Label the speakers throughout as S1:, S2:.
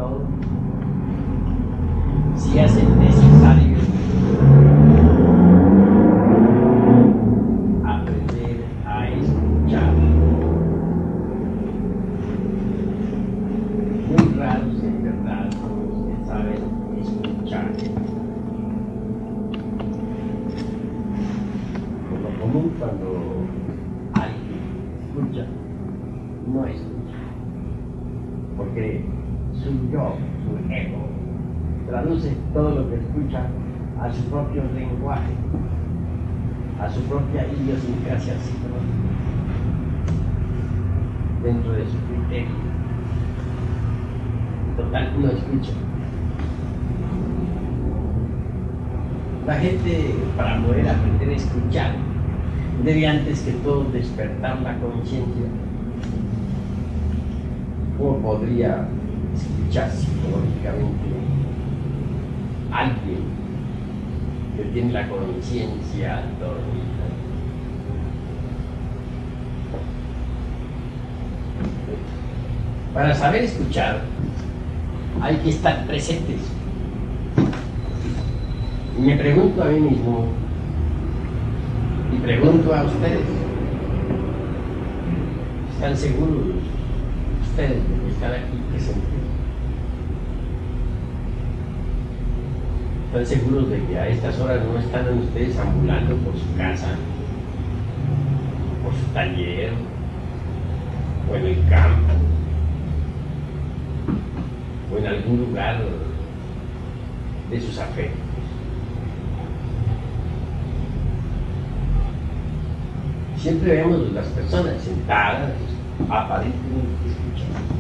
S1: todo. Si hacen necesario aprender a escuchar. Muy raros en verdad son los que saben escuchar. Por lo común, cuando alguien escucha, no escucha, porque su yo, su ego, traduce todo lo que escucha a su propio lenguaje, a su propia idiosincrasia psicológica, dentro de su criterio. Total, no escucha. La gente, para poder aprender a escuchar, debe antes que todo despertar la conciencia. ¿Cómo podría escuchar psicológicamente alguien que tiene la conciencia dormida? Para saber escuchar hay que estar presentes. Y me pregunto a mí mismo y pregunto a ustedes, ¿están seguros ustedes de estar aquí presentes? ¿Están seguros de que a estas horas no están ustedes ambulando por su casa, por su taller, o en el campo, o en algún lugar de sus afectos? Siempre vemos las personas sentadas, aparentemente escuchando.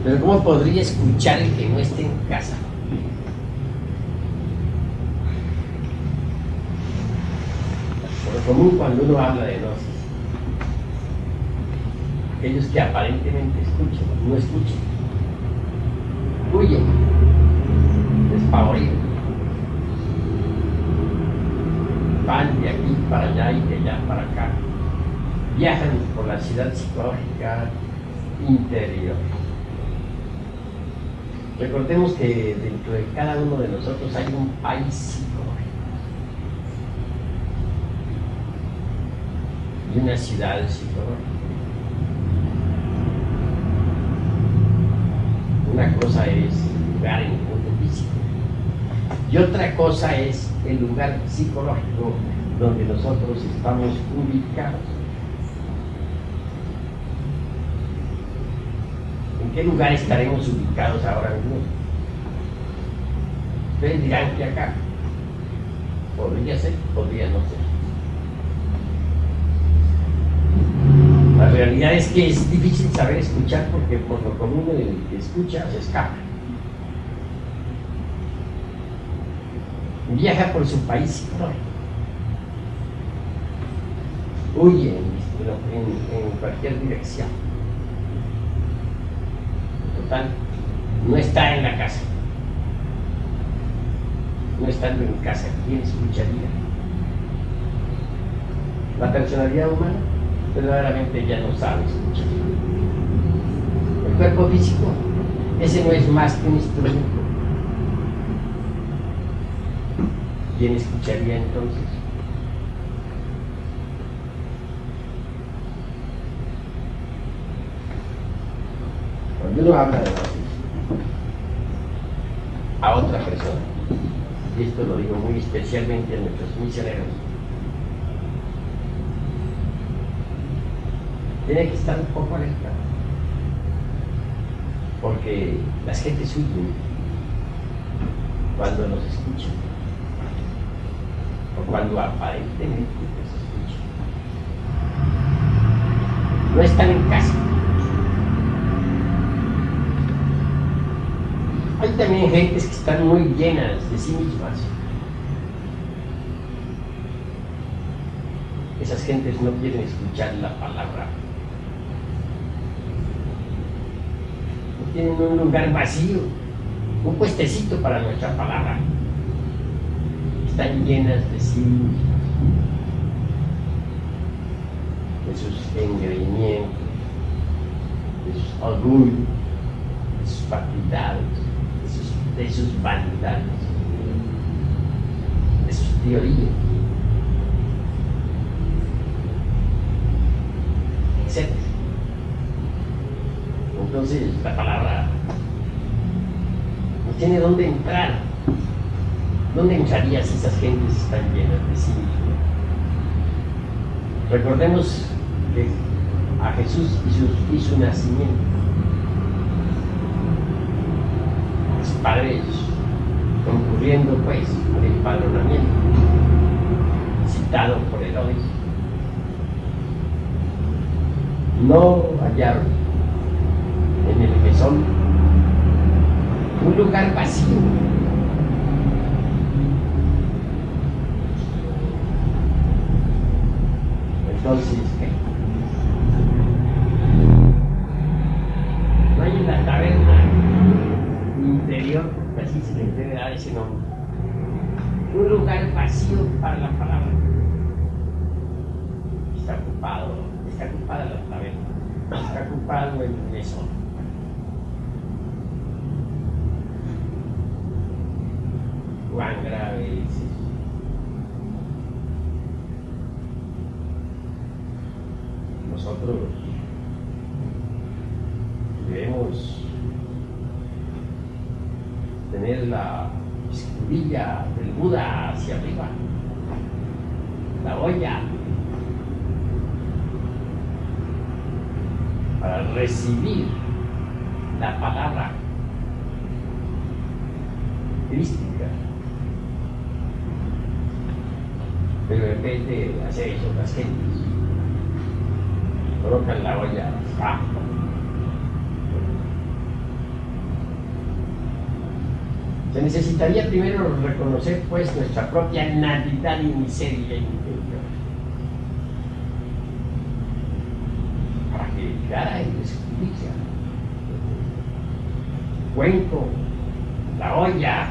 S1: Pero ¿cómo podría escuchar el que no esté en casa? Por lo común, cuando uno habla de gnosis, aquellos que aparentemente escuchan, no escuchan, huyen, despavoridos, van de aquí para allá y de allá para acá, viajan por la ciudad psicológica interior. Recordemos que dentro de cada uno de nosotros hay un país psicológico y una ciudad psicológica. Una cosa es el lugar en el mundo físico y otra cosa es el lugar psicológico donde nosotros estamos ubicados. ¿En qué lugar estaremos ubicados ahora mismo? Ustedes dirán que acá. Podría ser, podría no ser. La realidad es que es difícil saber escuchar porque por lo común el que escucha se escapa. Viaja por su país psicológico. Huye en cualquier dirección. Total, no está en la casa. No estando en casa, ¿quién escucharía? La personalidad humana verdaderamente ya no sabe escuchar. El cuerpo físico, ese no es más que un instrumento. ¿Quién escucharía entonces? Cuando uno habla de gnosis a otra persona, y esto lo digo muy especialmente a nuestros misioneros, tiene que estar un poco alerta, porque las gentes huyen cuando nos escuchan, o cuando aparentemente nos escuchan. No están en casa. Hay también gentes que están muy llenas de sí mismas. Esas gentes no quieren escuchar la palabra. Tienen un lugar vacío, un puestecito para nuestra palabra. Están llenas de sí mismas, de sus engreimientos, de sus orgullos, de sus facultades, de sus vanidades, de sus teorías, etc. Entonces la palabra no tiene dónde entrar. ¿Dónde entraría si esas gentes están llenas de sí mismas? Recordemos que a Jesús y su nacimiento, los padres concurriendo pues al empadronamiento citado por Herodes, no hallaron en el mesón un lugar vacío. Entonces, ¿qué? No hay en la taberna interior, así se le debe dar ese nombre, un lugar vacío para la palabra. Está ocupada la taberna, está ocupado el mesón. Cuán grave es eso. Nosotros debemos tener la escudilla del Buda hacia arriba, la olla, para recibir la palabra crística. Pero en vez de hacer eso, las gentes colocan la olla abajo. Se necesitaría primero reconocer pues nuestra propia nulidad y miseria interior para que quedara en descubrija. Cuenco, la olla,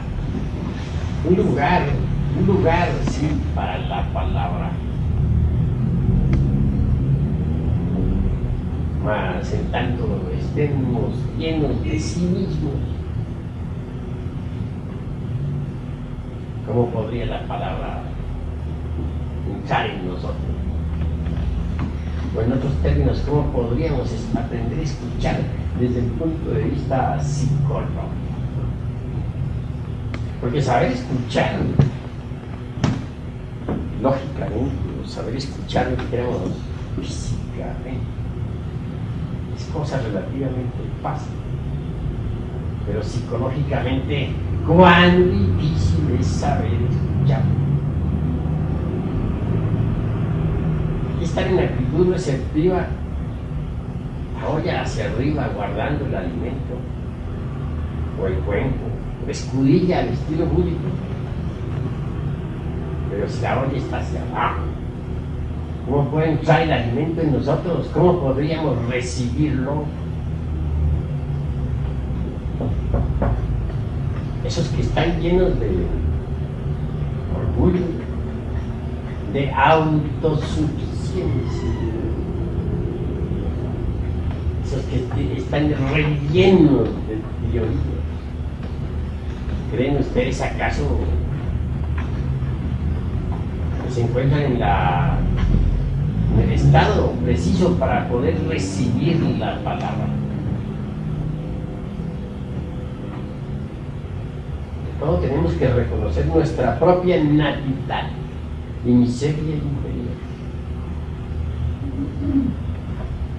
S1: un lugar sí para la palabra. Mas en tanto estemos llenos de sí mismos, ¿cómo podría la palabra entrar en nosotros? O en otros términos, ¿cómo podríamos aprender a escuchar desde el punto de vista psicológico? Porque saber escuchar, lógicamente, saber escuchar lo que queremos físicamente, es cosa relativamente fácil, pero psicológicamente, cuán difícil es saber escuchar. Y estar en actitud receptiva, la olla hacia arriba guardando el alimento, o el cuenco, o escudilla al estilo búdico. Pero si la olla está hacia abajo, ¿cómo puede entrar el alimento en nosotros? ¿Cómo podríamos recibirlo? Esos que están llenos de orgullo, de autosuficiencia, esos que están rellenos de teorías. ¿Creen ustedes acaso que se encuentran en el estado preciso para poder recibir la palabra? Todos tenemos que reconocer nuestra propia nulidad y miseria interior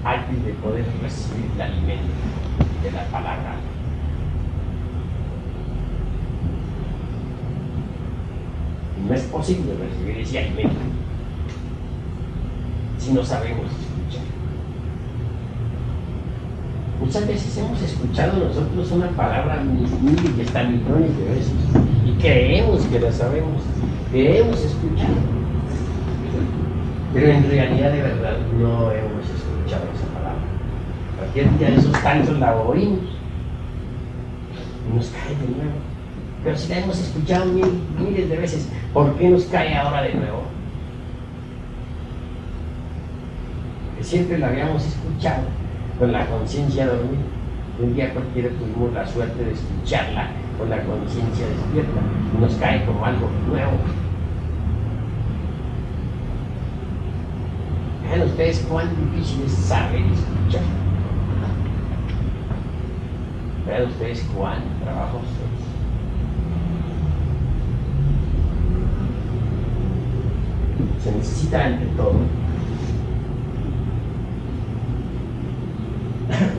S1: antes de poder recibir el alimento de la palabra. No es posible recibir ese alimento si no sabemos escuchar. Muchas veces hemos escuchado nosotros una palabra mil y hasta millones de veces y creemos que la sabemos, creemos escuchar, pero en realidad de verdad no hemos escuchado esa palabra. Cualquier día de esos tantos la oímos y nos cae de nuevo. Pero si la hemos escuchado miles de veces, ¿por qué nos cae ahora de nuevo? Porque siempre la habíamos escuchado con la conciencia dormida. Un día cualquiera tuvimos la suerte de escucharla con la conciencia despierta y nos cae como algo nuevo. Vean ustedes cuán difícil es saber escuchar. Vean ustedes cuán trabajoso es. Se necesita ante todo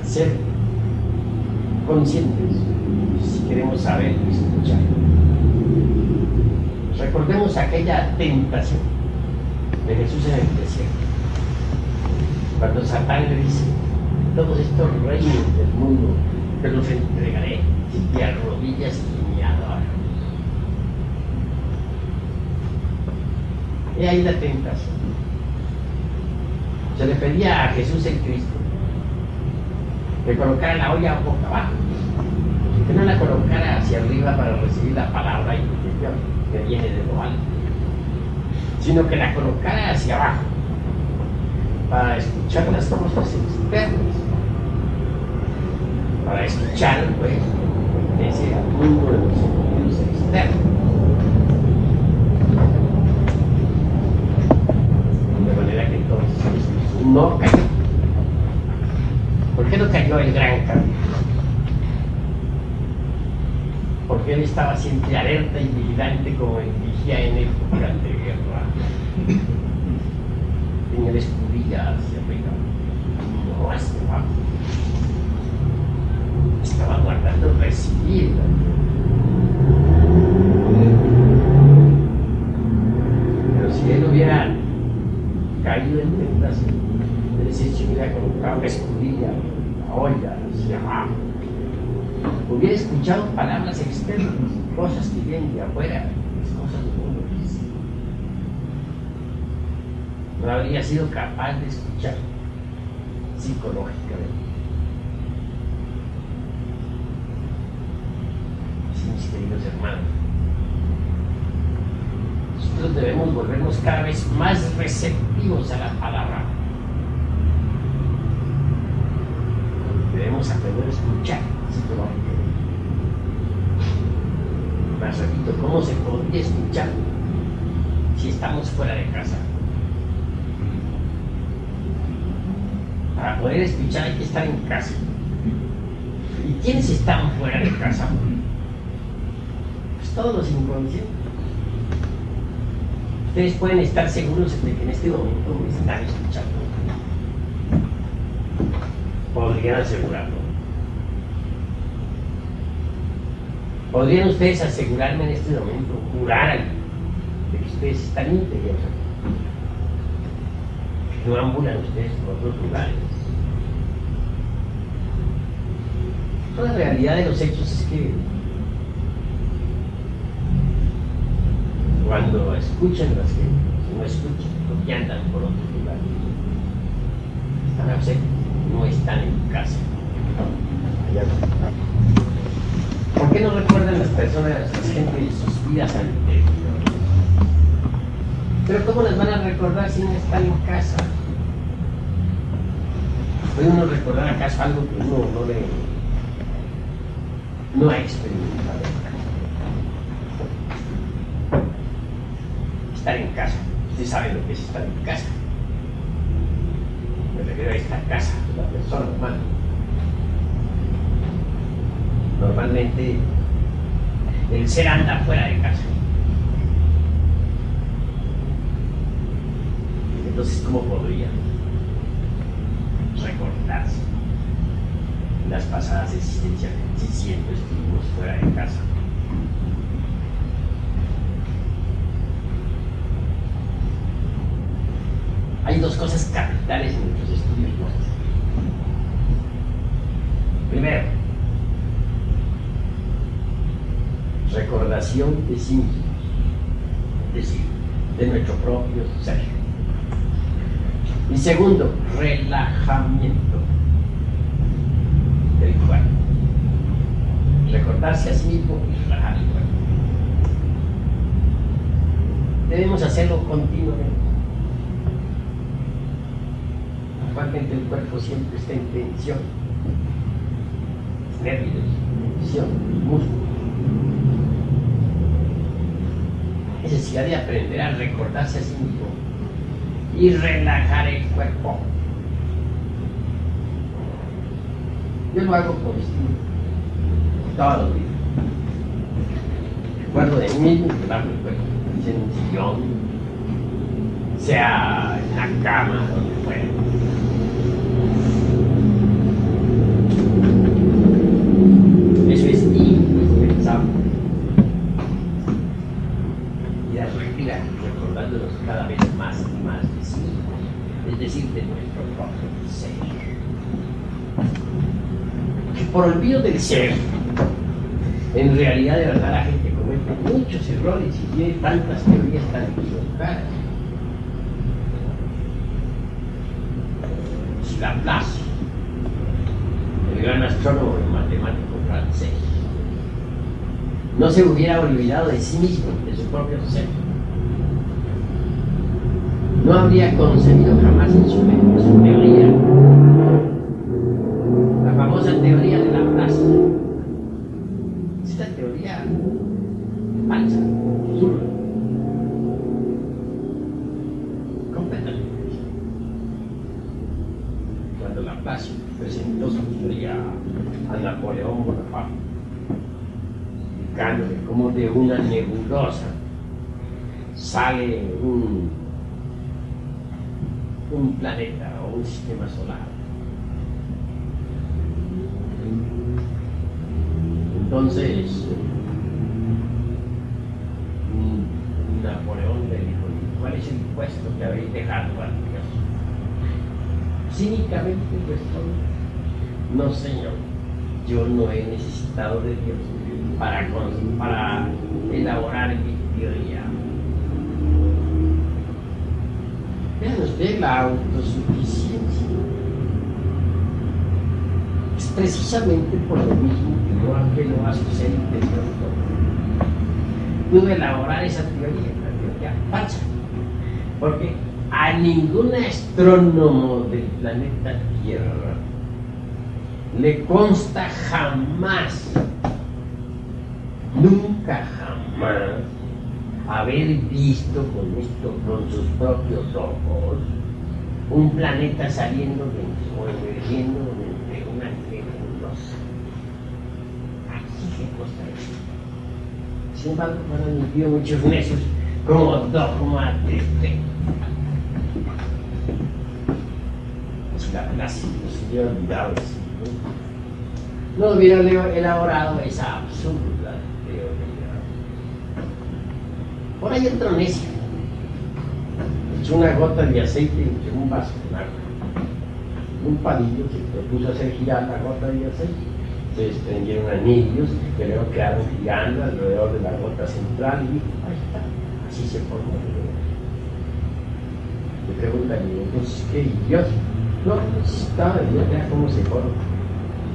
S1: ser conscientes si queremos saber y escuchar. Recordemos aquella tentación de Jesús en el desierto, cuando Satán le dice: todos estos reinos del mundo te los entregaré si te arrodillas y me adoras. Y ahí la tentación. Se le pedía a Jesús el Cristo que colocara la olla boca abajo, que no la colocara hacia arriba para recibir la palabra interior que viene de lo alto, sino que la colocara hacia abajo para escuchar las cosas externas, para escuchar pues ese mundo de los sentidos externos. De manera que entonces no cayó. ¿Por qué no cayó el gran carnívoro? Porque él estaba siempre alerta y vigilante como el vigía en época de guerra. Tenía la escudilla hacia arriba, no hacia abajo. Estaba guardando recibir. Pero si él hubiera caído en tentación, es decir, si hubiera colocado la escudilla, la olla hacia abajo, hubiera escuchado palabras externas, cosas que vienen de afuera, cosas del mundo. No habría sido capaz de escuchar psicológicamente. Sí, mis queridos hermanos, nosotros debemos volvernos cada vez más receptivos a la palabra. Debemos aprender a escuchar psicológicamente. Más repito, ¿cómo se podría escuchar si estamos fuera de casa? Para poder escuchar hay que estar en casa. ¿Y quiénes están fuera de casa? Pues todos los inconscientes. Ustedes pueden estar seguros de que en este momento me están escuchando. Podrían asegurarlo. ¿Podrían ustedes asegurarme en este momento, jurar de que ustedes están íntegros? Que no ambulan ustedes por otros lugares. La realidad de los hechos es que cuando escuchan las gentes, no escuchan, porque andan por otros lugares, están ausentes, no están en casa. Allá no. ¿Por qué no recuerdan las personas, las gentes, sus vidas anteriores? Pero ¿cómo las van a recordar si no están en casa? ¿Puede uno recordar acaso algo que uno no ha experimentado? Estar en casa. Usted sabe lo que es estar en casa. Me refiero a esta casa de la persona humana. Normalmente el ser anda fuera de casa. Entonces, ¿cómo podría recordarse las pasadas existencias si siempre estuvimos fuera de casa? Hay dos cosas capitales en nuestros estudios. Primero, recordación de sí mismos, es decir, de nuestro propio ser. Y segundo, relajamiento del cuerpo. Recordarse a sí mismo y relajar el cuerpo. Debemos hacerlo continuamente. Actualmente el cuerpo siempre está en tensión. nervios, visión, músculos. Necesidad de aprender a recordarse a sí mismo y relajar el cuerpo. Yo lo hago por estilo, todos los días. Recuerdo de mí mismo relajo el cuerpo, sea en un sillón, sea en la cama, donde fuera. Eso es indispensable. Y a respirar, recordándonos cada vez más y más de sí, es decir, de nuestro propio ser. Que por olvido del ser, en realidad, de verdad, la gente comete muchos errores y tiene tantas teorías tan equivocadas. Laplace, el gran astrónomo y matemático francés, no se hubiera olvidado de sí mismo, de su propio ser. No habría concebido jamás en su mente su teoría, la famosa teoría de Laplace. Esta teoría falsa, absurda, completamente. Cuando Laplace presentó su teoría a Napoleón Bonaparte, indicándole cómo de una nebulosa sale un planeta o un sistema solar. Entonces, Napoleón le dijo: ¿cuál es el puesto que habéis dejado al Dios? Cínicamente respondió: no, señor, yo no he necesitado de Dios para elaborar mi teoría. Vean usted la autosuficiencia. Es precisamente por lo mismo que no apeló a su ser interior. Pudo elaborar esa teoría, una teoría falsa. Porque a ningún astrónomo del planeta Tierra le consta jamás, nunca jamás, haber visto con sus propios ojos un planeta saliendo o emergiendo de una nebulosa. Así que consta eso. Sin embargo, han admitido muchos necios como dogma de fe. Si Laplace no se hubiera olvidado de sí, no hubiera elaborado esa absurda teoría. Por ahí otro necio echó una gota de aceite en un vaso con agua. Un palillo se propuso hacer girar la gota de aceite. Se desprendieron anillos que luego quedaron girando alrededor de la gota central y ahí está, así se formó el universo. Le preguntaría: entonces, ¿qué Dios? No necesitaba de Dios, vea cómo se forma.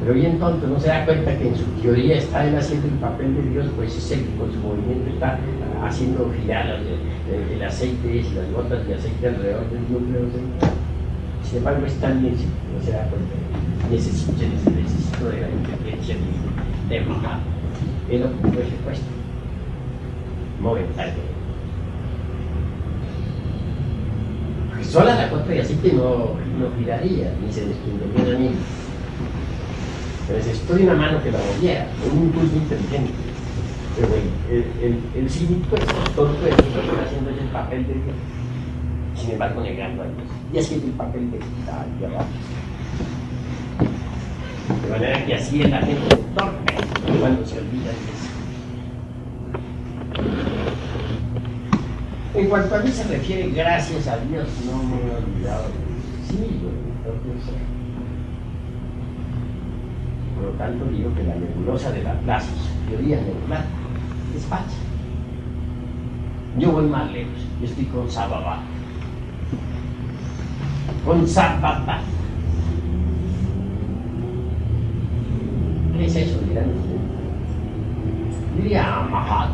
S1: Pero bien tonto, no se da cuenta que en su teoría está él haciendo el papel de Dios, pues es él que con su movimiento está haciendo girar el aceite y las gotas de aceite alrededor del núcleo central. Sin embargo, es tan bien, no se da cuenta. Necesito de la inteligencia de Mahá. Él ocupó ese puesto momentáneo. Porque sola la gota de aceite no giraría, ni se desprendería de mí. Pero necesitó de una mano que la moviera, con un impulso inteligente. Pero el cínico es tonto de Dios, haciendo ese papel de Dios. Sin embargo, negando a Dios. Y haciendo el papel de Dios. De manera que así es la gente torpe cuando se olvida de eso. En cuanto a mí se refiere, gracias a Dios, no me he olvidado de sí mismo, de mi propio ser. Por lo tanto, digo que la nebulosa de Laplace, su teoría nebular, es falsa. Yo voy más lejos, yo estoy con Sababa. Con Sababa. ¿Qué es eso? Dirán ustedes. Diría Mahat.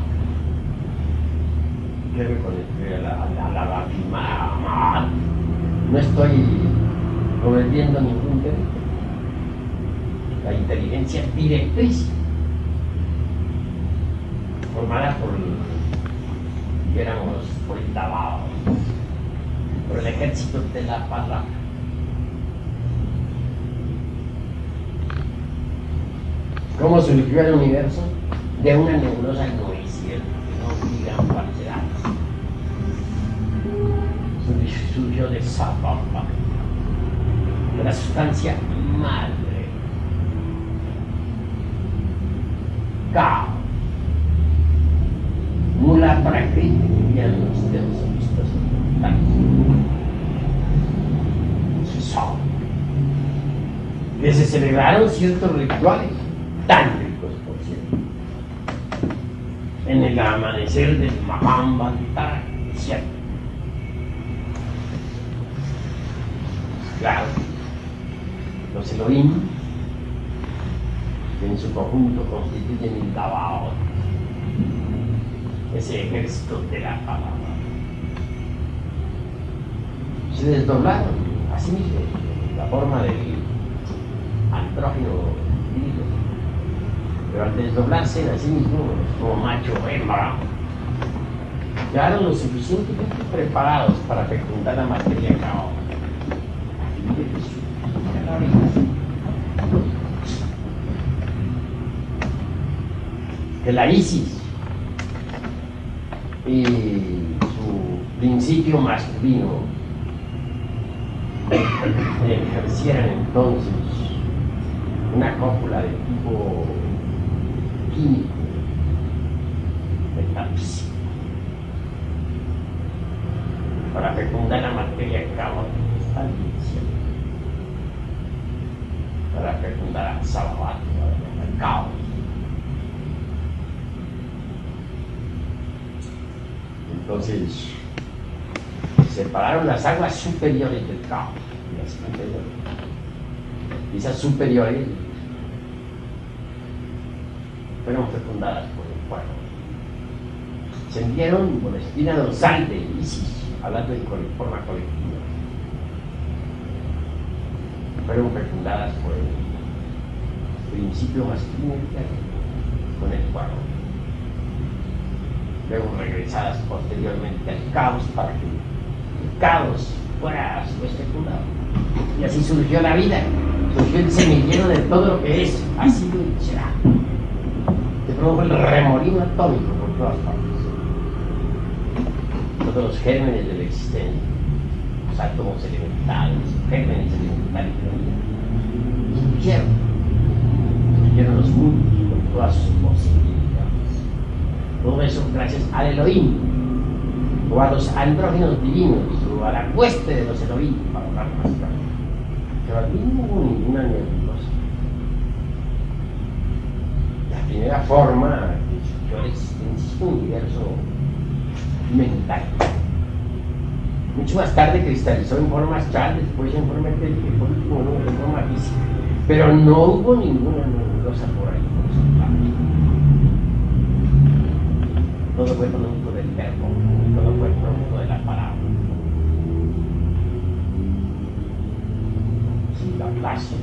S1: ¿Qué me conecté a la Mahat? No estoy cometiendo ningún delito. la inteligencia directriz, formada por el Davao, por el ejército de la palabra. ¿Cómo surgió el universo? De una nebulosa no es cierto, no digan falsedades. Surgió de Sabamba, de la sustancia madre. Caos. Mula Prakriti, dirían los teosofistas orientales. Que se celebraron ciertos rituales tántricos, por cierto, en el amanecer del Mahamantara, ¿cierto? Claro, los Elohim, que en su conjunto constituyen el Davao, ese ejército de la palabra, se desdoblaron a sí mismos la forma del andrógino divino, pero al desdoblarse a sí mismos como macho o hembra, quedaron lo suficientemente preparados para fecundar la materia caótica. Que la Isis y su principio masculino ejercieran entonces una cópula de tipo químico, metafísico, para fecundar la materia caótica, está bien cierto, para fecundar a Sababat, al caos. Entonces, separaron las aguas superiores del caos, las inferiores. Y esas superiores fueron fecundadas por el fuego. Se enviaron por la espina dorsal de Isis, hablando de forma colectiva. Fueron fecundadas por el principio masculino con el fuego. Luego regresadas posteriormente al caos para que el caos fuera a su vez fecundado. Y así surgió la vida, surgió el semillero de todo lo que es, ha sido y será. Se produjo el remolino atómico por todas partes. Todos los gérmenes de la existencia, los átomos elementales, los gérmenes elementales de la vida, surgieron los mundos con todas sus posibilidades. Todo eso gracias al Elohim, o a los andrógenos divinos, o a la hueste de los Elohim, para hablar más claro. Pero aquí no hubo ninguna nebulosa. La primera forma que surgió la existencia es un universo mental. Mucho más tarde cristalizó en forma astral, después en forma etérica y por último en forma física. Pero no hubo ninguna nebulosa por ahí, por esos lados. Todo fue producto del verbo, todo fue producto de la palabra. Si la clase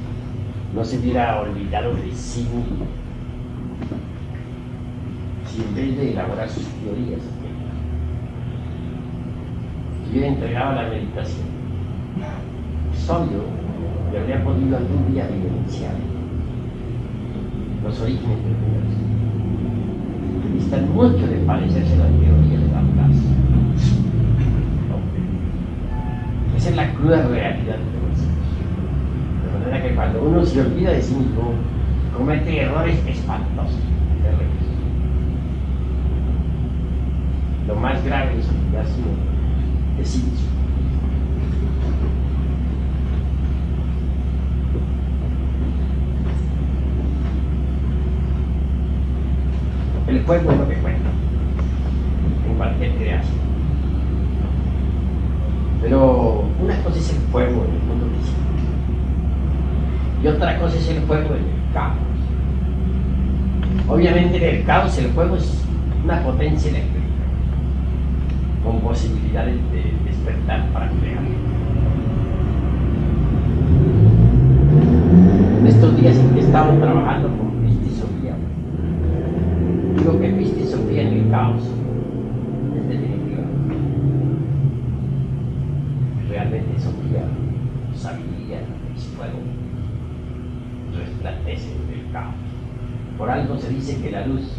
S1: no se hubiera olvidado de sí mismo, si en vez de elaborar sus teorías, hubiera entregado a la meditación, solo le habría podido algún día vivenciar los orígenes del universo. Distan mucho de parecerse a la teoría de Laplace. Esa es la cruda realidad de los hechos. De manera que cuando uno se olvida de sí mismo, comete errores espantosos, terribles. Lo más grave es olvidarse de sí mismo. El fuego es lo que cuenta en cualquier creación. Pero una cosa es el fuego en el mundo físico y otra cosa es el fuego en el caos. Obviamente en el caos el fuego es una potencia eléctrica con posibilidades de despertar para crear. En estos días en que estamos estado trabajando con Pista y Sofía. Digo que Pista y Sofía en el caos es definitiva. Realmente Sofía sabía que el fuego resplandece del caos. Por algo se dice que la luz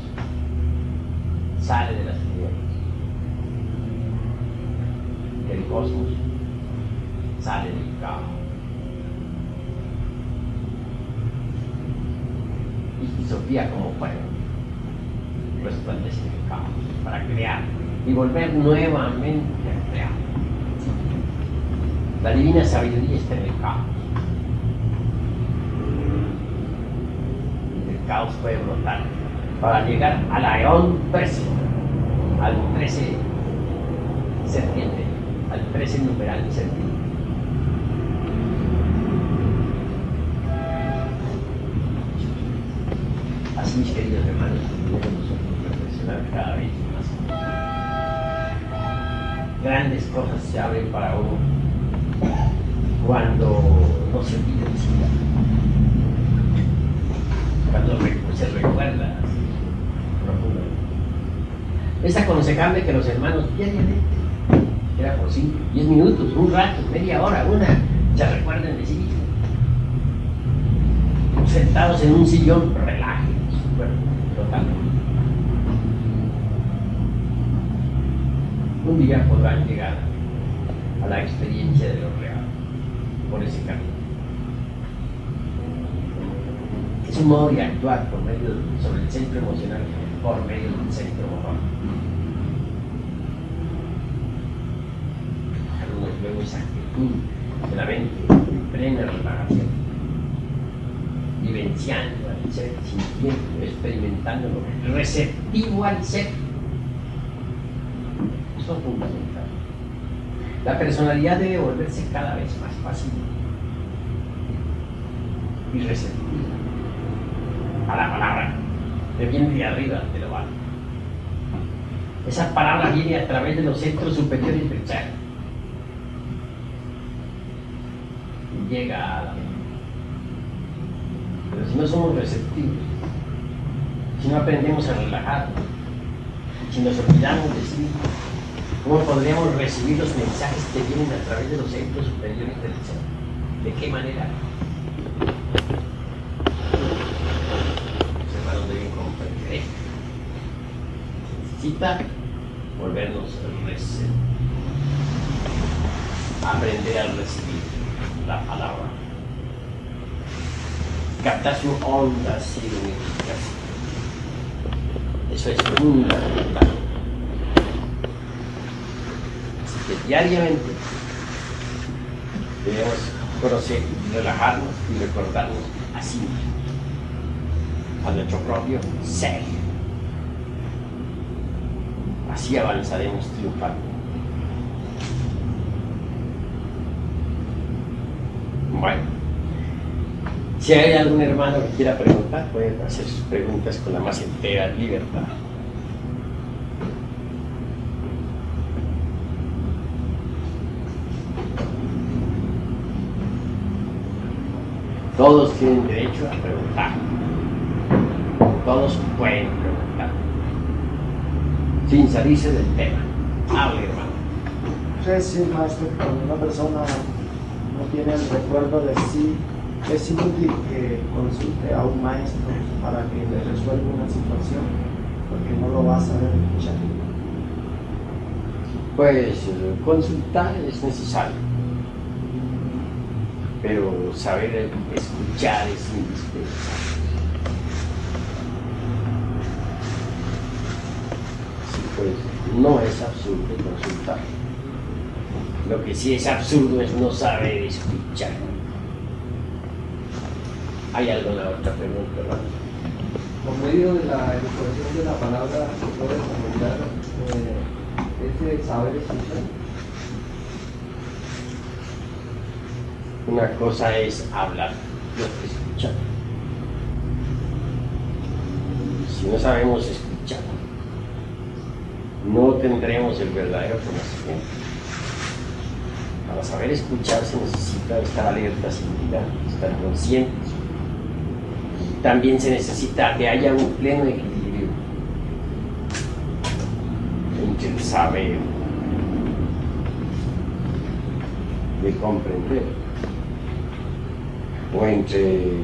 S1: sale de las tinieblas, que el cosmos sale del caos. Y Sofía como fuego resplandece en el caos para crear y volver nuevamente a crear. La divina sabiduría está en el caos. El caos puede brotar para llegar al Aeón 13, al 13 serpiente, al 13 numeral serpiente. Así, mis queridos hermanos, debemos reflexionar cada vez más. Grandes cosas se abren para uno cuando no se olvida de sí, cuando se recuerda profundamente. Es aconsejable que los hermanos diariamente, era por 5, 10 minutos, un rato, media hora, se recuerden de sí mismos. Sentados en un sillón, relajen su cuerpo totalmente. Un día podrán llegar a la experiencia de lo real por ese camino. Es un modo de actuar sobre el centro emocional por medio del centro motor. Algunos luego esa actitud de la mente en plena relajación, vivenciando al ser, sintiendo, experimentándolo, receptivo al ser. Eso es fundamental. La personalidad debe volverse cada vez más pasiva y receptiva a la palabra que viene de arriba, de lo alto. Esa palabra viene a través de los centros superiores del ser y llega a la mente. Pero si no somos receptivos, si no aprendemos a relajarnos, si nos olvidamos de sí, ¿cómo podríamos recibir los mensajes que vienen a través de los centros superiores del ser? ¿De qué manera? Los hermanos deben comprender esto. Necesita volvernos receptivos, aprender a recibir la palabra, captar su onda significativa. Eso es fundamental. Así que diariamente debemos conocer, relajarnos y recordarnos a sí mismos, a nuestro propio ser. Así avanzaremos triunfando. Bueno, si hay algún hermano que quiera preguntar, pueden hacer sus preguntas con la más entera libertad. Todos tienen derecho a preguntar. Todos pueden preguntar. Sin salirse del tema. Hable, hermano.
S2: Es decir, maestro, cuando una persona no tiene el recuerdo de sí, es inútil que consulte a un maestro para que le resuelva una situación, porque no lo va a saber escuchar.
S1: Pues consultar es necesario, pero saber escuchar es indispensable. Así pues, no es absurdo consultar. Lo que sí es absurdo es no saber escuchar. ¿Hay alguna otra pregunta, hermano?
S3: Por medio de la exposición de la palabra se puede comunicar ese saber escuchar.
S1: Una cosa es hablar, no escuchar. Si no sabemos escuchar, no tendremos el verdadero conocimiento. Para saber escuchar se necesita estar alerta, sin mirar, estar conscientes. también se necesita que haya un pleno equilibrio entre el saber de comprender o entre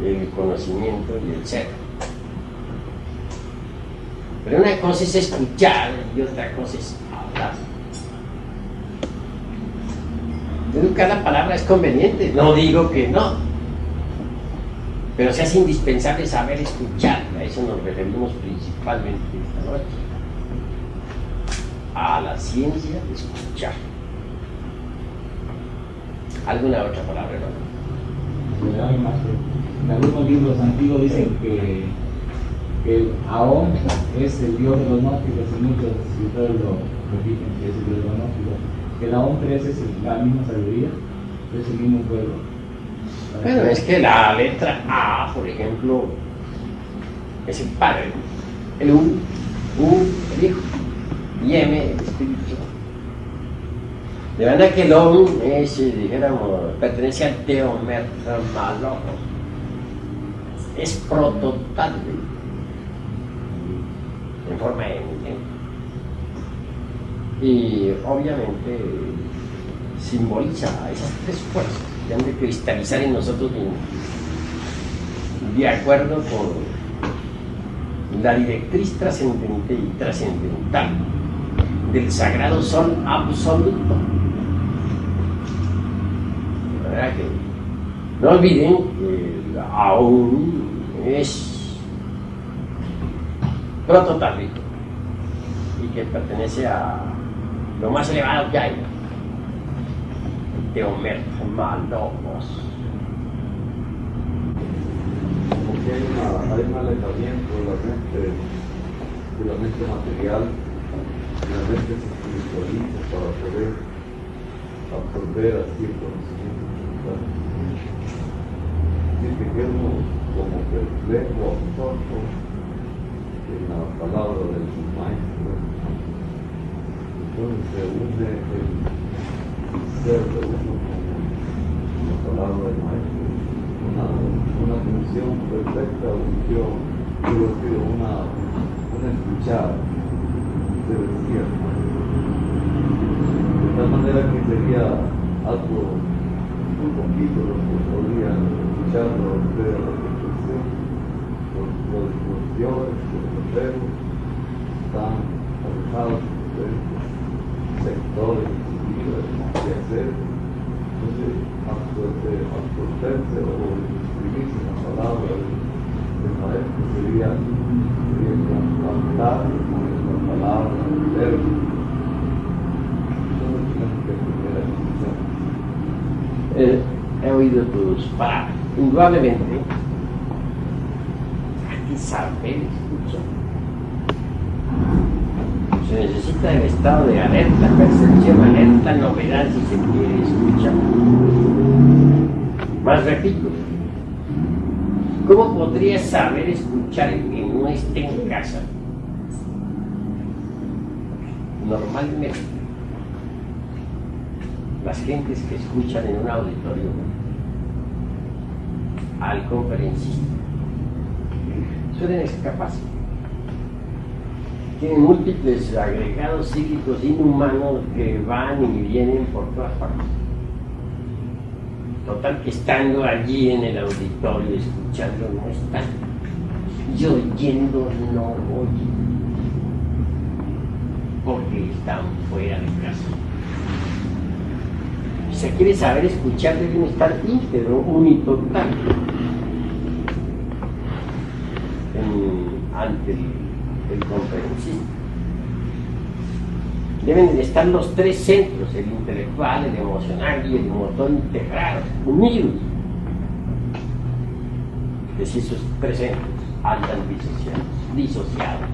S1: el conocimiento y el ser. Pero una cosa es escuchar y otra cosa es hablar. Entonces, cada palabra es conveniente, no digo que no, pero se hace indispensable saber escuchar. A eso nos referimos principalmente esta noche, a la ciencia de escuchar. ¿Alguna otra palabra, hermano?
S4: En algunos libros antiguos dicen que el Aón es el dios de los gnósticos, y muchos escritores lo repiten que es el dios de los gnósticos. Que el Aón 3 es la misma sabiduría, es el mismo pueblo.
S1: Bueno, es que la letra A, por ejemplo, es el Padre, el U, el Hijo, y M, el Espíritu. De manera que el OM es, dijéramos, pertenece al teomermalogos, es prototal en forma eminente. Y obviamente simboliza a esas tres fuerzas que han de cristalizar en nosotros de acuerdo con la directriz trascendente y trascendental del sagrado sol absoluto. De manera que no olviden que aún es prototálico y que pertenece a lo más elevado que hay, teomermalogos.
S5: Porque hay un alejamiento de la mente material, la mente se espiritualiza para poder absorber así el conocimiento espiritual. Así que quedamos como perplejo, absorto en la palabra del maestro. Entonces se une el ser de uno con la palabra del maestro. Una función perfecta, una escuchada, se decía. De tal manera que sería algo muy poquito lo que podría escucharlo a usted a la perfección. Los dioses, los enfermos, están alejados de diferentes sectores de su vida, de hacer. Entonces, absorberse o escribirse en la palabra del maestro sería cantar con la palabra del verbo. Entonces, tenemos que aprender a escuchar.
S1: He oído tus palabras. Indudablemente, hay que saber escuchar. Se necesita el estado de alerta, percepción, alerta, novedad, si se quiere escuchar. Más repito, ¿cómo podría saber escuchar el que no esté en casa? Normalmente, las gentes que escuchan en un auditorio al conferencista suelen escaparse. Tienen múltiples agregados psíquicos inhumanos que van y vienen por todas partes. Total que estando allí en el auditorio escuchando no están, y oyendo no oyen, porque están fuera de casa. Si se quiere saber escuchar, deben estar íntegro, unitotal ante el conferencista. Deben de estar los tres centros, el intelectual, el emocional y el motor integrados, unidos. Es decir, esos tres centros andan disociados.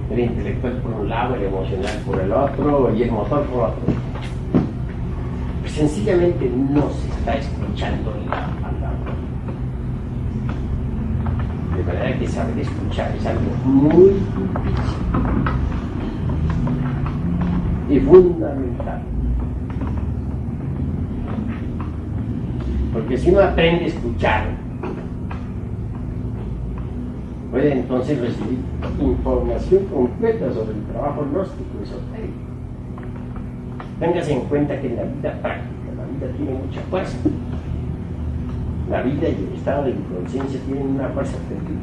S1: El intelectual por un lado, el emocional por el otro y el motor por otro. Pues sencillamente no se está escuchando la palabra. De manera que saber escuchar es algo muy difícil y fundamental. Porque si uno aprende a escuchar puede entonces recibir información completa sobre el trabajo gnóstico esotérico. Téngase en cuenta que en la vida práctica, la vida tiene mucha fuerza. La vida y el estado de inconsciencia tienen una fuerza terrible.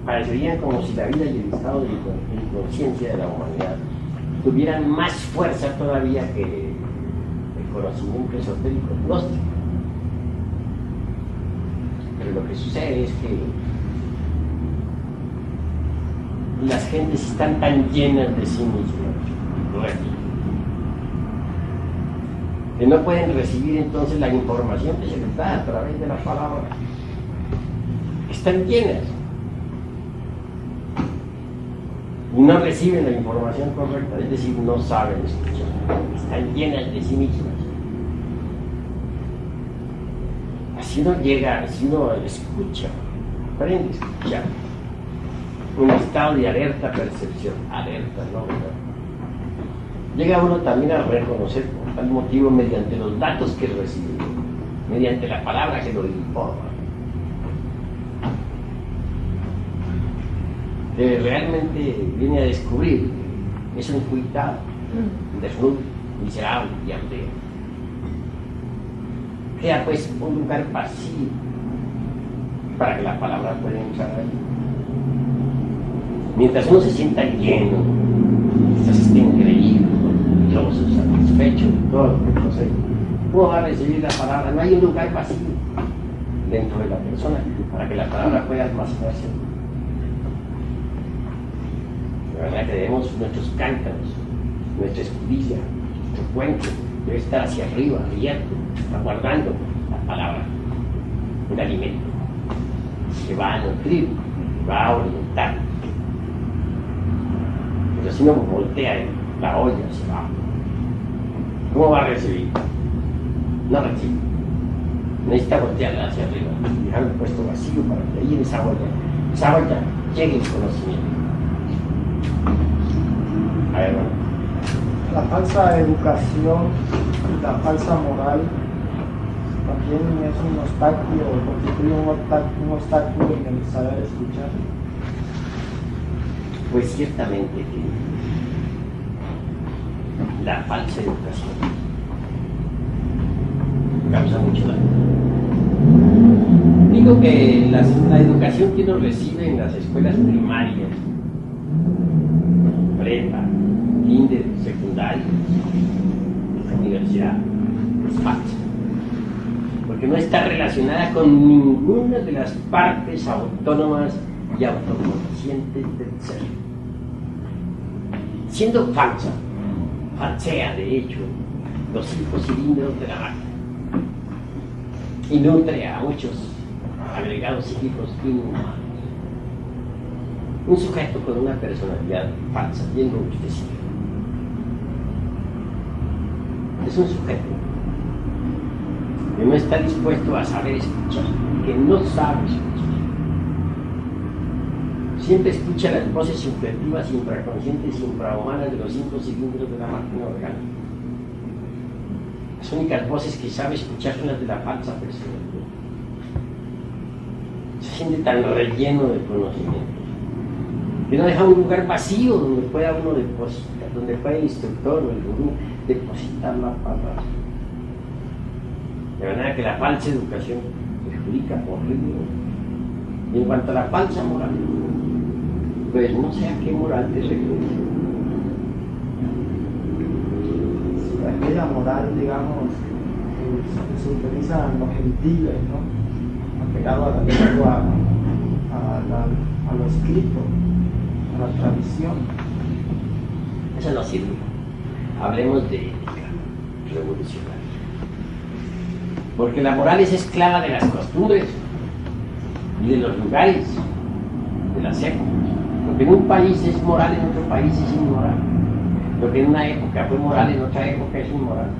S1: Parecerían como si la vida y el estado de inconsciencia de la humanidad tuvieran más fuerza todavía que el conocimiento esotérico gnóstico. Pero lo que sucede es que las gentes están tan llenas de sí mismas, que no pueden recibir entonces la información que se les da a través de la palabra. Están llenas y no reciben la información correcta, es decir, no saben escuchar, están llenas de sí mismas. Si uno llega, si uno escucha, aprende a escuchar, un estado de alerta percepción, alerta, ¿no? Llega uno también a reconocer por tal motivo mediante los datos que recibe, mediante la palabra que lo informa, que realmente viene a descubrir que es un cuitado, desnudo, miserable y hambriento. Queda pues un lugar vacío para que la palabra pueda entrar ahí. Mientras uno se sienta lleno, mientras esté increíble, orgulloso, satisfecho de todo lo que posee, ¿cómo va a recibir la palabra? No hay un lugar vacío dentro de la persona para que la palabra pueda almacenarse. La verdad que debemos nuestros cántaros, nuestra escudilla, nuestro cuenco, debe estar hacia arriba, abierto, aguardando la palabra, un alimento que va a nutrir, que va a orientar. Pero si no voltea la olla hacia abajo, ¿cómo va a recibir? No recibe. Necesita voltearla hacia arriba, dejarlo puesto vacío para que ahí en esa olla llegue el conocimiento. A ver, bueno.
S2: La falsa educación y la falsa moral también es un obstáculo, constituye un obstáculo en el saber escuchar.
S1: Pues ciertamente que la falsa educación causa mucho daño. Digo que la educación que uno recibe en las escuelas primarias, prepa, kinder, secundaria, universidad, es falsa, porque no está relacionada con ninguna de las partes autónomas y autoconscientes del ser. Siendo falsa, falsea de hecho los 5 cilindros de la máquina y nutre a muchos agregados psíquicos inhumanos. Un sujeto con una personalidad falsa, bien robustecida, es un sujeto que no está dispuesto a saber escuchar, que no sabe escuchar. Siempre escucha las voces subjetivas, infraconscientes y infrahumanas de los 5 cilindros de la máquina orgánica. Las únicas voces que sabe escuchar son las de la falsa personalidad. Se siente tan relleno de conocimientos que no deja un lugar vacío donde pueda uno depositar, donde pueda el instructor o el gurú depositar la palabra. De manera que la falsa educación perjudica horrible. Y en cuanto a la falsa moral, pues no sé a qué moral te refieres.
S2: Aquella moral, digamos, que se utiliza en los gentiles, ¿no? Apegado a la lengua, a lo escrito, a la tradición.
S1: Eso no sirve. Hablemos de ética revolucionaria. Porque la moral es esclava de las costumbres y de los lugares, de las épocas. Lo que en un país es moral, en otro país es inmoral. Lo que en una época fue moral, en otra época es inmoral.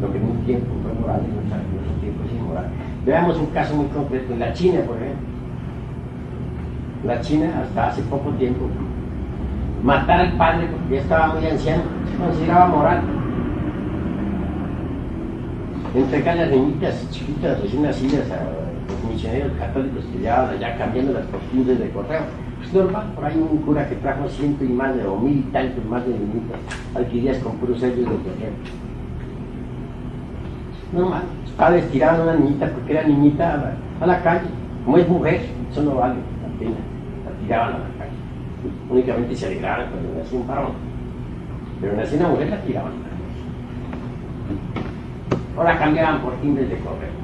S1: Lo que en un tiempo fue moral, en otro tiempo es inmoral. Veamos un caso muy concreto. En la China, por ejemplo. La China, hasta hace poco tiempo, matar al padre porque ya estaba muy anciano se consideraba moral. Entregar a las niñitas chiquitas recién nacidas a misioneros católicos que llevaban allá cambiando las costumbres de correo. Pues normal, por ahí un cura que trajo 100 y más de, o 1000 y tantos más de niñitas adquiridas con puros sellos de correo. Normal, los padres tiraban a una niñita porque era niñita a la calle. Como es mujer, eso no vale la pena, la tiraban a la calle. Únicamente se alegraban cuando nacía un varón, pero nacía una mujer, la tiraban a la calle. Ahora cambiaban por timbres de correo.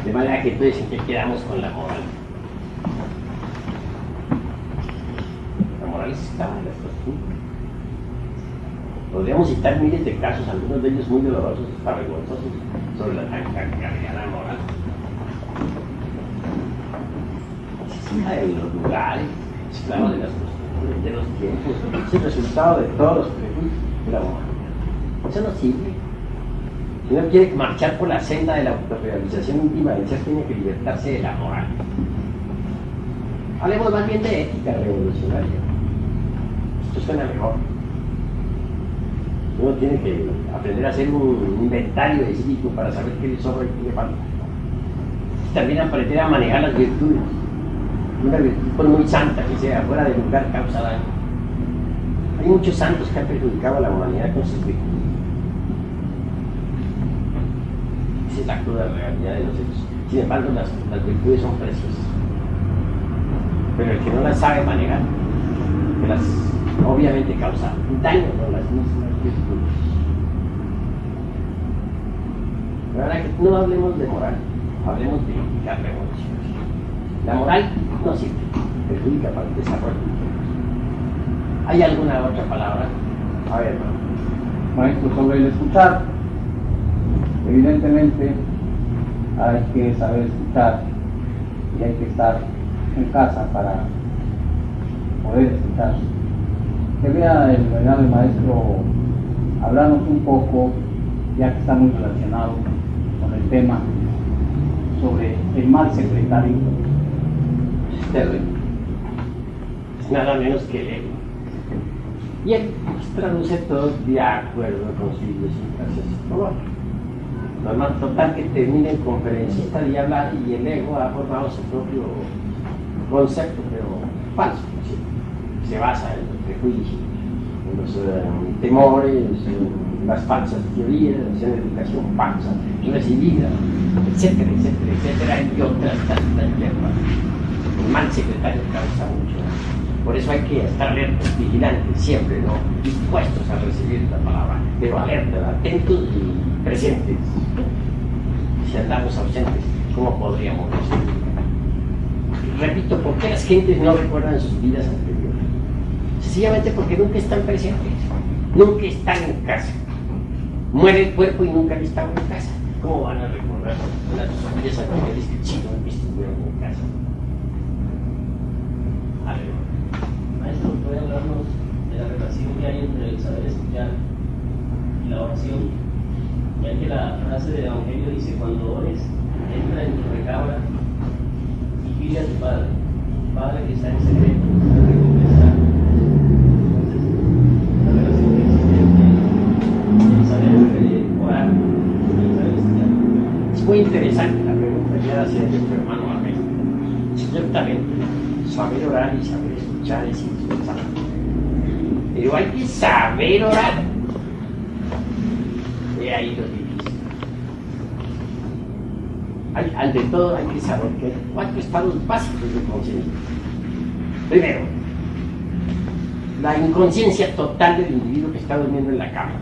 S1: De manera que entonces en que quedamos con la moral. La moral estaba en las costumbres. Podríamos citar miles de casos, algunos de ellos muy dolorosos, hasta vergonzosos, sobre la tan cargada moral. Asesina de los lugares, esclavo de las costumbres, de los tiempos, es el resultado de todos los prejuicios de la moral. Eso no sirve. Si uno quiere marchar por la senda de la autorrealización íntima del ser, tiene que libertarse de la moral. Hablemos más bien de ética revolucionaria. Esto suena mejor. Uno tiene que aprender a hacer un inventario de cívico para saber qué le sobra y qué le falta. También aprender a manejar las virtudes. Una virtud por muy santa que sea, fuera de lugar, causa daño. Hay muchos santos que han perjudicado a la humanidad con sus virtudes. Esa es la cruda realidad de los hechos. Sin embargo, las virtudes son preciosas. Pero el que no las sabe manejar, que las obviamente causa daño con las mismas virtudes. Pero ahora que no hablemos de moral, hablemos de ética revolucionaria. La moral no sirve, perjudica para el desarrollo. ¿Hay alguna otra palabra? A ver, hermano.
S4: Maestro, sobre el escuchar, evidentemente hay que saber escuchar y hay que estar en casa para poder escuchar. Quería el venerable maestro hablarnos un poco, ya que está muy relacionado con el tema, sobre el mal secretario.
S1: Es terrible. Es nada menos que el ego. Y él traduce todo de acuerdo con su idiosincrasia psicológica. Normal, total que termina en conferencista de hablar y el ego ha formado su propio concepto, pero falso. ¿Sí? Se basa en los prejuicios, en los temores, en las falsas teorías, en la educación falsa recibida, etcétera, etcétera, etcétera, y otras tantas hierbas. El mal secretario causa mucho. Por eso hay que estar alertas, vigilantes, siempre, ¿no? Dispuestos a recibir la palabra, pero alertas, atentos y presentes. Si andamos ausentes, ¿cómo podríamos recibir? Repito, ¿por qué las gentes no recuerdan sus vidas anteriores? Sencillamente porque nunca están presentes, nunca están en casa. Muere el cuerpo y nunca han estado en casa. ¿Cómo van a recordar las vidas anteriores que sí no estuvieron en casa? A ver.
S6: Maestro, ¿puede hablarnos de la relación que hay entre el saber escuchar y la oración? Ya que la frase del Evangelio dice: cuando ores, entra en tu recámara y pide a tu Padre que está en secreto, te recompensará. Entonces, la relación que existe entre el saber orar y el saber escuchar.
S1: Es muy interesante la pregunta que hace nuestro hermano Abel. Ciertamente, saber orar y saber escuchar es indispensable. Pero hay que saber orar. He ahí lo difícil. Ante todo hay que saber que hay 4 estados básicos de conciencia. Primero, la inconsciencia total del individuo que está durmiendo en la cama.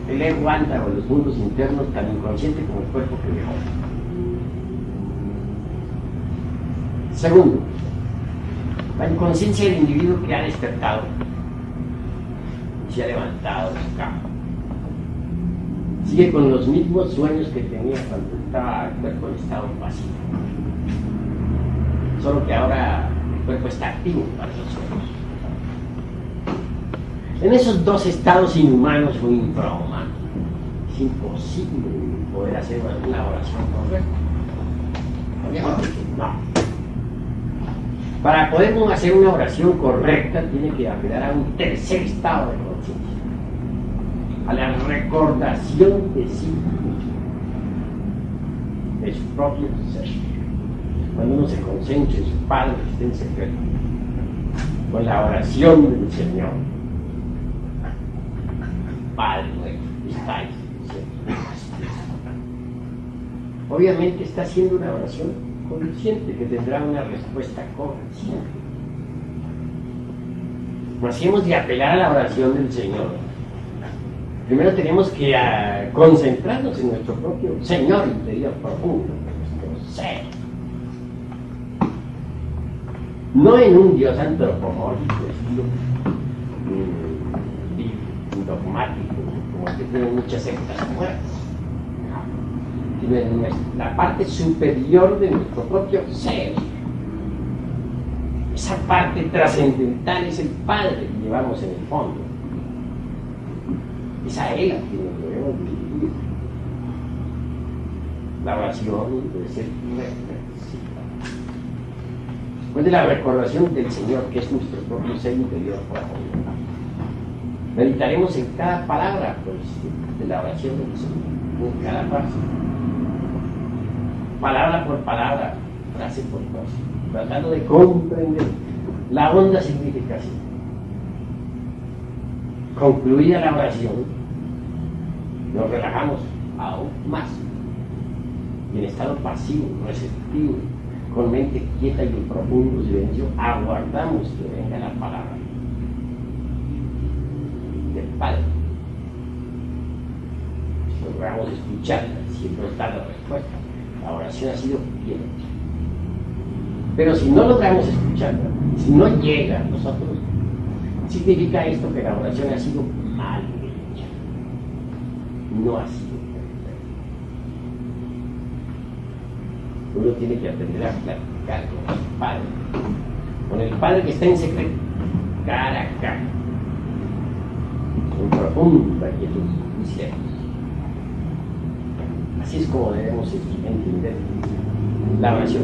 S1: El ego anda o los mundos internos tan inconsciente como el cuerpo que dejó. Segundo, la inconsciencia del individuo que ha despertado y se ha levantado de su cama. Sigue con los mismos sueños que tenía cuando estaba el cuerpo en estado pasivo. Solo que ahora el cuerpo está activo para los sueños. En esos 2 estados inhumanos o infrahumanos es imposible poder hacer una oración correcta. Obviamente no. Para poder hacer una oración correcta tiene que apelar a un tercer estado de conciencia, a la recordación de sí mismo. de su propio ser. Cuando uno se concentra en su Padre que está en secreto, con la oración del Señor, Padre nuestro, que estáis en el cielo. Obviamente está haciendo una oración consciente que tendrá una respuesta consciente. Nos hemos de apelar a la oración del Señor. Primero tenemos que concentrarnos en nuestro propio Señor interior profundo, en nuestro ser. No en un Dios antropomórfico, estilo dogmático, como el que tienen muchas sectas muertas, sino en la parte superior de nuestro propio ser. Esa parte trascendental es el Padre que llevamos en el fondo. Es a Él a quien nos debemos dirigir. La oración debe ser reflexiva. Después de la recordación del Señor, que es nuestro propio ser interior profundo, meditaremos en cada palabra de la oración del Señor, en cada frase, palabra por palabra, frase por frase, tratando de comprender la honda significación. Concluida la oración, nos relajamos aún más y en estado pasivo, receptivo, con mente quieta y en profundo silencio, aguardamos que venga la palabra del Padre. Si logramos escucharla, si nos da la respuesta, la oración ha sido bien hecha. Pero si no logramos escucharla, si no llega a nosotros, significa esto que la oración ha sido mal hecha, no ha sido perfecta. Uno tiene que aprender a platicar con el Padre que está en secreto, cara a cara, en profunda quietud y silencio. Así es como debemos entender la oración.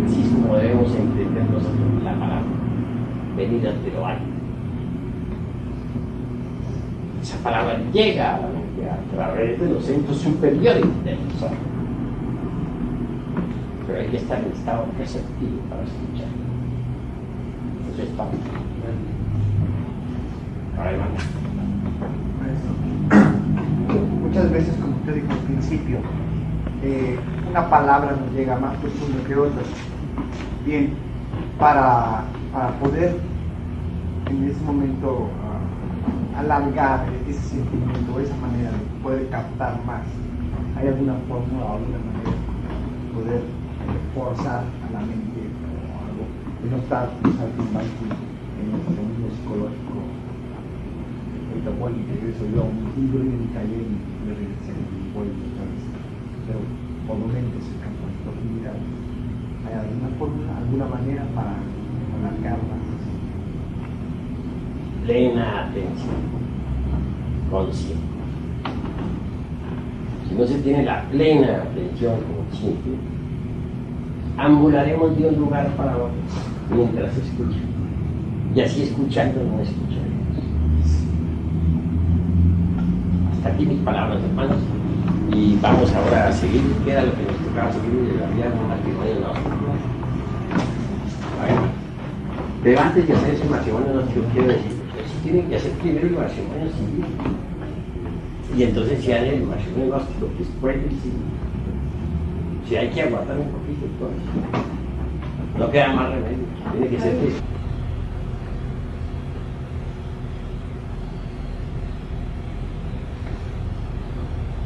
S1: Así es como debemos entender nosotros la palabra venida de lo alto. Esa palabra llega a la mente a través de los centros superiores del ser. Pero hay que estar en estado receptivo para escuchar. Eso es todo. Adelante.
S2: Muchas veces, como usted dijo al principio, una palabra nos llega más profundo que otras. Bien, para poder en ese momento alargar ese sentimiento, esa manera de poder captar más, ¿hay alguna fórmula o alguna manera de poder forzar a la mente o algo de no estar saltimbanqui en el mundo psicológico? Ahorita voy y regreso yo a un libro y me callé y me regresé y voy otra vez, pero por momentos se campo en profundidad. ¿Hay alguna fórmula, alguna manera para alargar más?
S1: Plena atención, consciente. Si no se tiene la plena atención consciente, ambularemos de un lugar para otro mientras escucha. Y así escuchando no escucharemos. Hasta aquí mis palabras, hermanos. Y vamos ahora a seguir, que era lo que nos tocaba seguir de la vida de un matrimonio nuestro. Bueno, pero antes de hacer ese matrimonio nuestro, quiero decir, tienen que hacer primero el matrimonio civil. Y entonces si hay el matrimonio nuestro, después del civil. Si hay que aguardar un poquito, entonces no queda más remedio, tiene que ser eso.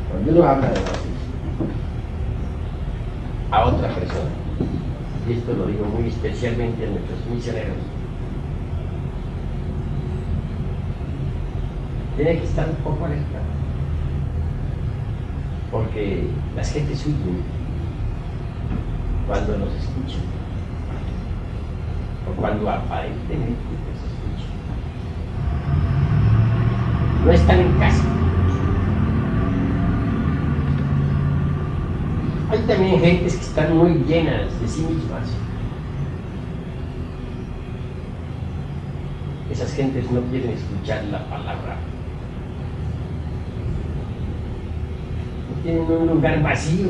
S1: Cuando uno habla de a otra persona, y esto lo digo muy especialmente a nuestros misioneros, tiene que estar un poco alerta, porque las gentes huyen cuando nos escuchan, o cuando aparentemente nos escuchan. No están en casa. Hay también gentes que están muy llenas de sí mismas. Esas gentes no quieren escuchar la palabra. tienen un lugar vacío,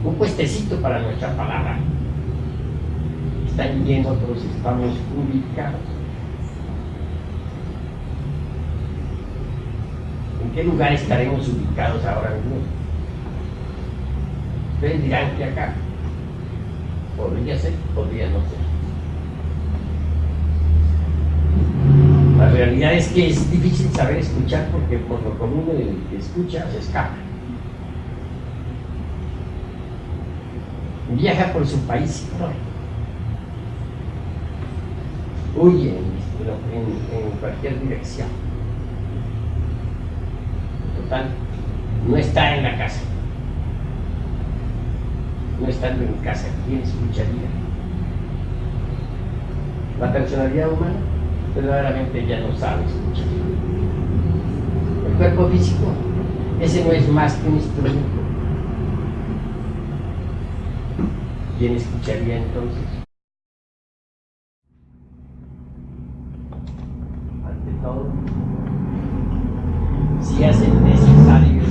S1: un puestecito para nuestra palabra. Están yendo, nosotros estamos ubicados. ¿En qué lugar estaremos ubicados ahora mismo? Ustedes dirán que acá. Podría ser, podría no ser. La realidad es que es difícil saber escuchar porque por lo común el que escucha se escapa. Viaja por su país psicológico. Huye en cualquier dirección. Total, no está en la casa. No estando en casa, ¿quién escucharía? La personalidad humana verdaderamente ya no sabe escuchar. El cuerpo físico, ese no es más que un instrumento. ¿Quién escucharía entonces? Ante todo, si hacen necesario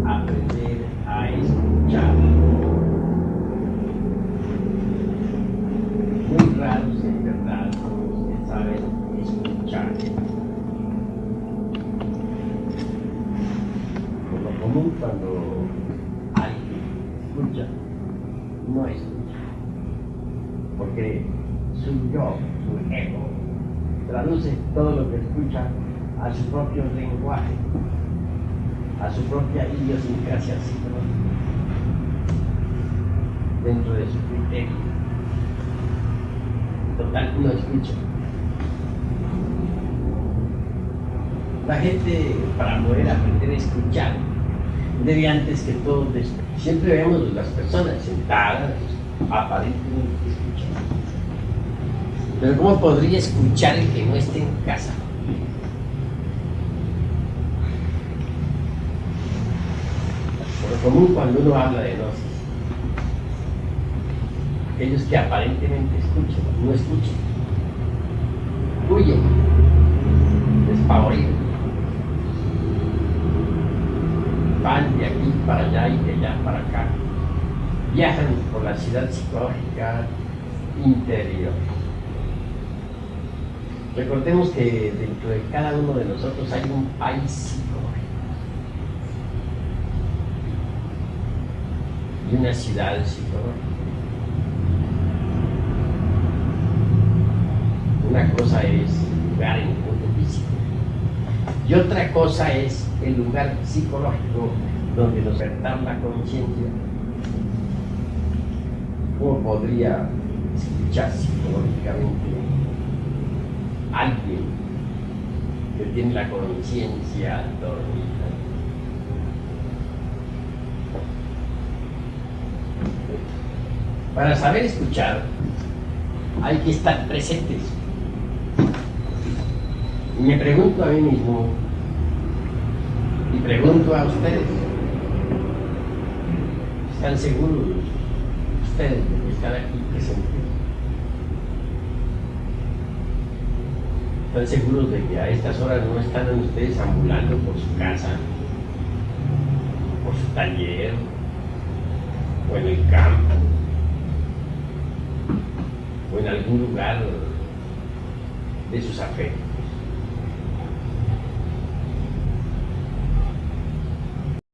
S1: aprender a escuchar. Muy raros en verdad son los que saben escuchar. Por lo común, cuando alguien escucha, no escucha, porque su yo, su ego, traduce todo lo que escucha a su propio lenguaje, a su propia idiosincrasia psicológica, dentro de su criterio. Total, no escucha. La gente, para poder aprender a escuchar, debe antes que todo siempre vemos las personas sentadas, aparentemente escuchando. Pero ¿cómo podría escuchar el que no esté en casa? Por lo común, cuando uno habla de gnosis, aquellos que aparentemente escuchan, no escuchan, huyen, despavoridos, van de aquí para allá y de allá para acá, viajan por la ciudad psicológica interior. Recordemos que dentro de cada uno de nosotros hay un país psicológico y una ciudad psicológica. Una cosa es el lugar en el mundo físico y otra cosa es el lugar psicológico donde nos despertar la conciencia. ¿Cómo podría escuchar psicológicamente alguien que tiene la conciencia dormida? Para saber escuchar hay que estar presentes. Y me pregunto a mí mismo y pregunto a ustedes, ¿están seguros ustedes de que están aquí presentes? ¿Están seguros de que a estas horas no están ustedes ambulando por su casa, por su taller, o en el campo, o en algún lugar de sus afectos?